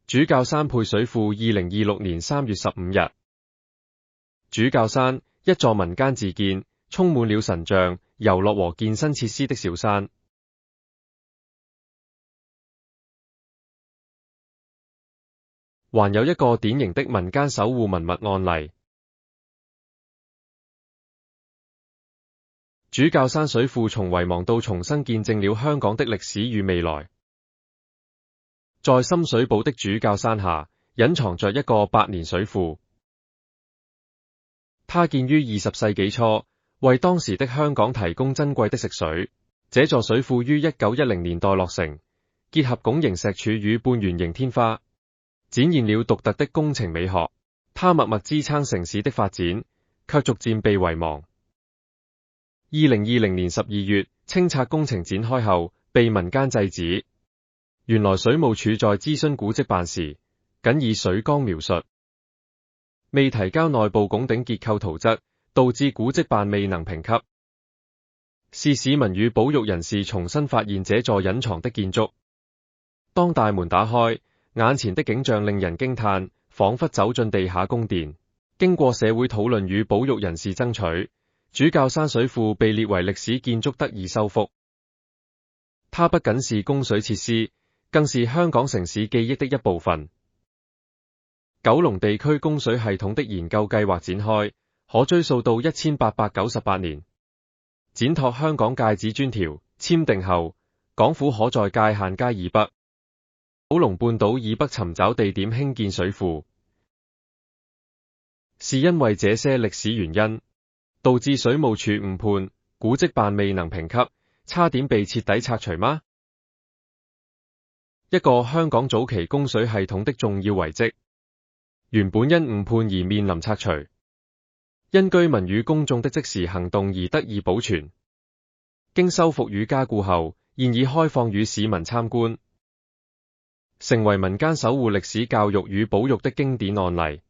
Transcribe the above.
主教山配水庫2026年3月15日。主教山，一座民間自建、充滿了神像、遊樂和健身設施的小山。還有一個典型的民間守護文物案例。主教山水庫從遺忘到重生，見證了香港的歷史與未來。在深水埗的主教山下，隱藏着一個百年水庫。它建於20世紀初，為當時的香港提供珍貴的食水。這座水庫於1910年代落成，結合拱形石柱與半圓形天花，展現了獨特的工程美學。它默默支撐城市的發展，卻逐漸被遺忘。2020年12月，清拆工程展開後，被民間制止。原來水務署在諮詢古蹟辦時，僅以水缸描述，未提交內部拱頂結構圖則，導致古蹟辦未能評級。是市民與保育人士重新發現這座隱藏的建築。當大門打開，眼前的景象令人驚嘆，仿佛走進地下宮殿。經過社會討論與保育人士爭取，主教山水庫被列為歷史建築得以修復。它不僅是供水設施，更是香港城市記憶的一部分。九龍地區供水系統的研究計劃展開，可追溯到1898年。展拓香港界址專條簽訂後，港府可在界限街以北、九龍半島以北尋找地點興建水庫。是因為這些歷史原因，導致水務署誤判，古蹟辦未能評級，差點被徹底拆除嗎？一個香港早期供水系統的重要遺跡，原本因誤判而面臨拆除，因居民與公眾的即時行動而得以保存。經修復與加固後，現已開放與市民參觀，成為民間守護歷史教育與保育的經典案例。